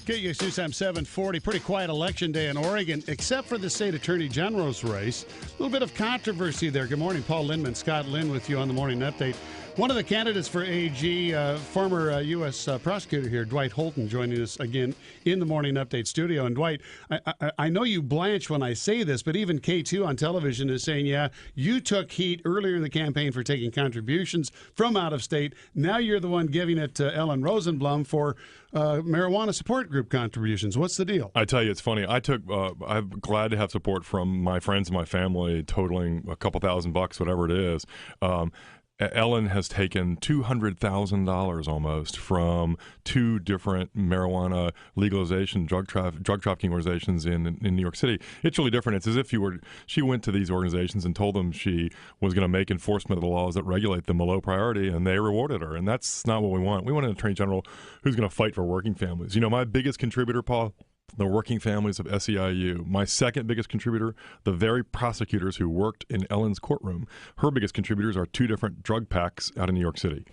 KUSU Sam 740. Pretty quiet election day in Oregon, except for the state attorney general's race. A little bit of controversy there. Good morning, Paul Lindman, Scott Lynn with you on the morning update. One of the candidates for AG, former U.S. prosecutor here, Dwight Holton, joining us again in the morning update studio. And Dwight, I know you blanch when I say this, but even K2 on television is saying, yeah, you took heat earlier in the campaign for taking contributions from out of state. Now you're the one giving it to Ellen Rosenblum for marijuana support group contributions. What's the deal? I tell you, it's funny. I'm glad to have support from my friends and my family, totaling a couple $1,000, whatever it is. Ellen has taken $200,000 almost from two different marijuana legalization drug trafficking organizations in New York City. It's really different. It's as if she went to these organizations and told them she was going to make enforcement of the laws that regulate them a low priority, and they rewarded her. And that's not what we want. We want an attorney general who's going to fight for working families. You know, my biggest contributor, Paul, the working families of SEIU. My second biggest contributor, the very prosecutors who worked in Ellen's courtroom. Her biggest contributors are two different drug packs out of New York City.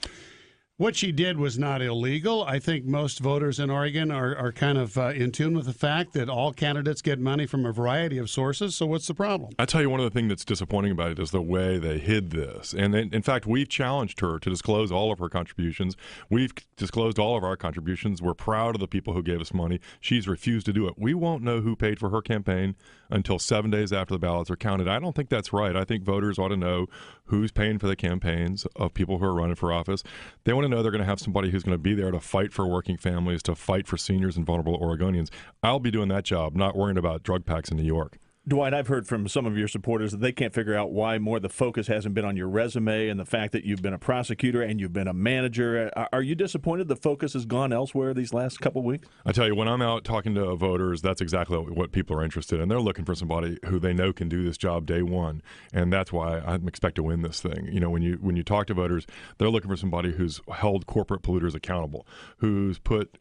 What she did was not illegal. I think most voters in Oregon are kind of in tune with the fact that all candidates get money from a variety of sources. So what's the problem? I tell you, one of the things that's disappointing about it is the way they hid this. And in fact, we've challenged her to disclose all of her contributions. We've disclosed all of our contributions. We're proud of the people who gave us money. She's refused to do it. We won't know who paid for her campaign until 7 days after the ballots are counted. I don't think that's right. I think voters ought to know who's paying for the campaigns of people who are running for office. They want to know they're going to have somebody who's going to be there to fight for working families, to fight for seniors and vulnerable Oregonians. I'll be doing that job, not worrying about drug packs in New York. Dwight, I've heard from some of your supporters that they can't figure out why more the focus hasn't been on your resume and the fact that you've been a prosecutor and you've been a manager. Are you disappointed the focus has gone elsewhere these last couple of weeks? I tell you, when I'm out talking to voters, that's exactly what people are interested in. They're looking for somebody who they know can do this job day one, and that's why I expect to win this thing. You know, when you talk to voters, they're looking for somebody who's held corporate polluters accountable, who's put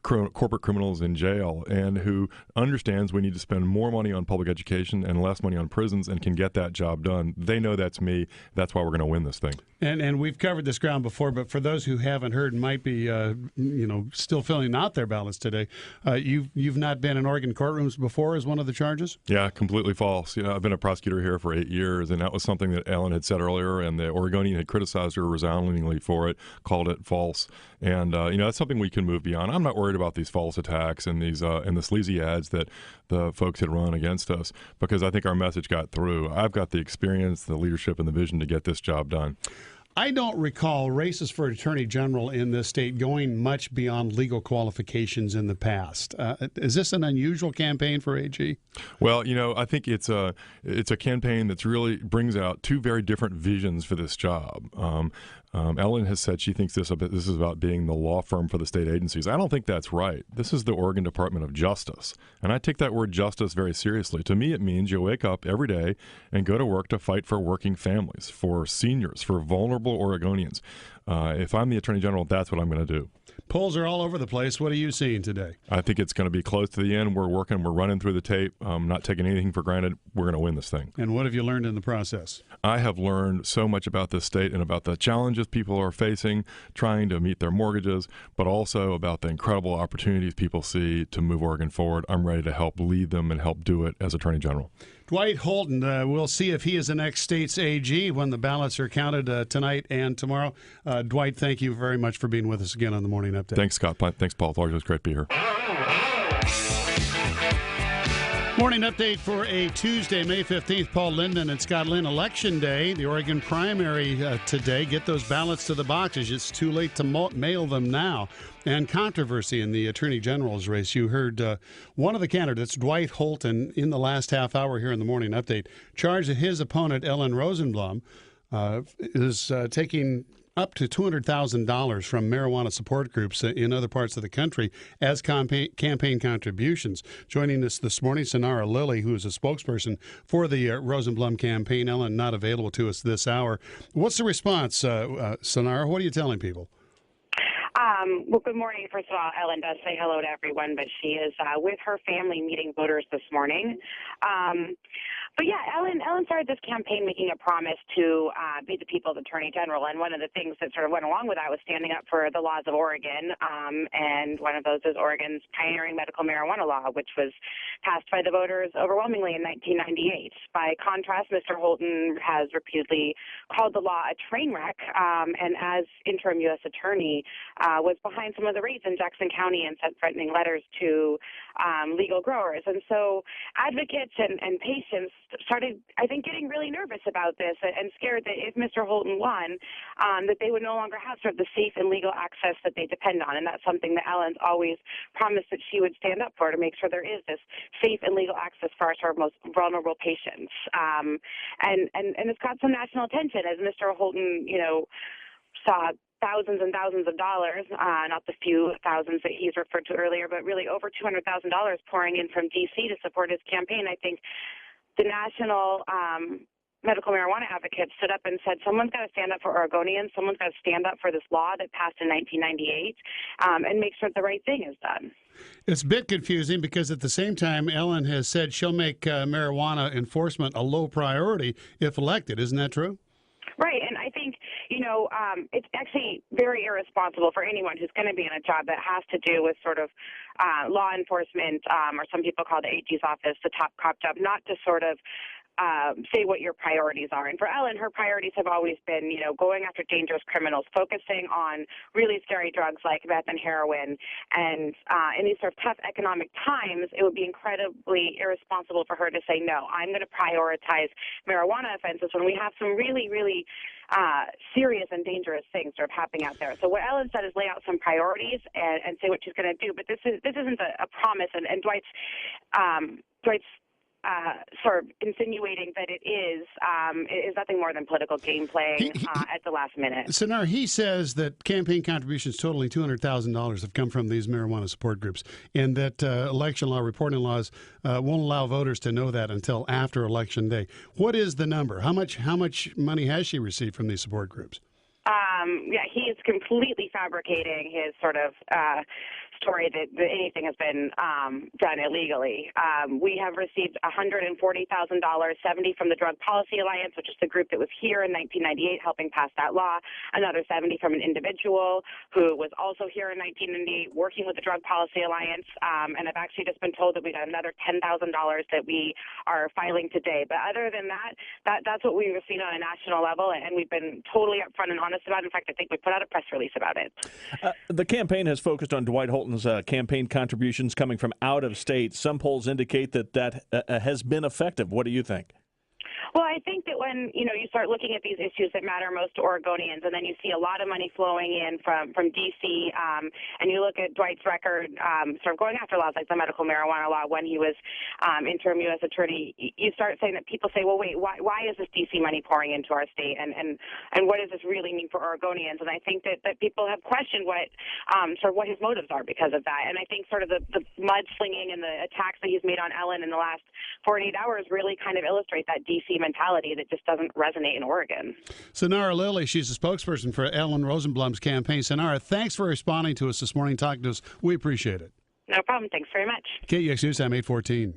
corporate criminals in jail, and who understands we need to spend more money on public education and less money on prisons and can get that job done. They know that's me. That's why we're going to win this thing. And we've covered this ground before, but for those who haven't heard and might be still filling out their ballots today, you've not been in Oregon courtrooms before as one of the charges? Yeah, completely false. You know, I've been a prosecutor here for 8 years, and that was something that Ellen had said earlier, and the Oregonian had criticized her resoundingly for it, called it false. And that's something we can move beyond. I'm not worried about these false attacks and these and the sleazy ads that the folks had run against us, because I think our message got through. I've got the experience, the leadership, and the vision to get this job done. I don't recall races for attorney general in this state going much beyond legal qualifications in the past. Is this an unusual campaign for AG? Well, I think it's a campaign that's really brings out two very different visions for this job. Ellen has said she thinks this is about being the law firm for the state agencies. I don't think that's right. This is the Oregon Department of Justice, and I take that word justice very seriously. To me, it means you wake up every day and go to work to fight for working families, for seniors, for vulnerable Oregonians. If I'm the Attorney General, that's what I'm going to do. Polls are all over the place. What are you seeing today? I think it's going to be close to the end. We're running through the tape, not taking anything for granted. We're going to win this thing. And what have you learned in the process? I have learned so much about this state and about the challenges people are facing, trying to meet their mortgages, but also about the incredible opportunities people see to move Oregon forward. I'm ready to help lead them and help do it as Attorney General. Dwight Holton, we'll see if he is the next state's AG when the ballots are counted tonight and tomorrow. Dwight, thank you very much for being with us again on the Morning Update. Thanks, Scott. Thanks, Paul. It's always great to be here. Morning Update for a Tuesday, May 15th. Paul Linden and Scott Lynn. Election Day, the Oregon primary today. Get those ballots to the boxes. It's too late to mail them now. And controversy in the Attorney General's race. You heard one of the candidates, Dwight Holton, in the last half hour here in the Morning Update, charged that his opponent, Ellen Rosenblum, is taking up to $200,000 from marijuana support groups in other parts of the country as campaign contributions. Joining us this morning, Sonara Lilly, who is a spokesperson for the Rosenblum campaign. Ellen, not available to us this hour. What's the response, Sonara? What are you telling people? Well, good morning. First of all, Ellen does say hello to everyone, but she is with her family meeting voters this morning. But yeah, Ellen started this campaign making a promise to be the people's attorney general, and one of the things that sort of went along with that was standing up for the laws of Oregon, and one of those is Oregon's pioneering medical marijuana law, which was passed by the voters overwhelmingly in 1998. By contrast, Mr. Holton has repeatedly called the law a train wreck, and as interim U.S. attorney, was behind some of the raids in Jackson County and sent threatening letters to legal growers. And so advocates and patients started, I think, getting really nervous about this and scared that if Mr. Holton won, that they would no longer have sort of the safe and legal access that they depend on. And that's something that Ellen's always promised that she would stand up for, to make sure there is this safe and legal access for our sort of most vulnerable patients. And it's got some national attention as Mr. Holton, saw thousands and thousands of dollars, not the few thousands that he's referred to earlier, but really over $200,000 pouring in from D.C. to support his campaign. I think the national medical marijuana advocates stood up and said, someone's got to stand up for Oregonians, someone's got to stand up for this law that passed in 1998, and make sure that the right thing is done. It's a bit confusing because at the same time, Ellen has said she'll make marijuana enforcement a low priority if elected. Isn't that true? Right, and I think, it's actually very irresponsible for anyone who's going to be in a job that has to do with sort of law enforcement, or some people call the AG's office the top cop job, not to sort of say what your priorities are. And for Ellen, her priorities have always been, going after dangerous criminals, focusing on really scary drugs like meth and heroin. And in these sort of tough economic times, it would be incredibly irresponsible for her to say, no, I'm going to prioritize marijuana offenses when we have some really, really serious and dangerous things sort of happening out there. So what Ellen said is lay out some priorities and say what she's going to do. But this isn't a promise. And Dwight's sort of insinuating that it is nothing more than political game playing at the last minute. Senator, he says that campaign contributions totaling $200,000 have come from these marijuana support groups, and that election law reporting laws won't allow voters to know that until after Election Day. What is the number? How much money has she received from these support groups? He is completely fabricating his sort of story that anything has been done illegally. We have received $140,000, $70 from the Drug Policy Alliance, which is the group that was here in 1998 helping pass that law, another $70 from an individual who was also here in 1998 working with the Drug Policy Alliance, and I've actually just been told that we got another $10,000 that we are filing today. But other than that's what we've seen on a national level, and we've been totally upfront and honest about it. In fact, I think we put out a press release about it. The campaign has focused on Dwight Holton's campaign contributions coming from out of state. Some polls indicate that has been effective. What do you think? Well, I think that when, you start looking at these issues that matter most to Oregonians, and then you see a lot of money flowing in from D.C., and you look at Dwight's record sort of going after laws like the medical marijuana law when he was interim U.S. attorney, you start saying that people say, well, wait, why is this D.C. money pouring into our state, and what does this really mean for Oregonians? And I think that people have questioned what his motives are because of that. And I think sort of the mudslinging and the attacks that he's made on Ellen in the last 48 hours really kind of illustrate that D.C. mentality that just doesn't resonate in Oregon. Sonara Lilly, she's a spokesperson for Ellen Rosenblum's campaign. Sonara, thanks for responding to us this morning, talking to us. We appreciate it. No problem. Thanks very much. KUX News Time 814.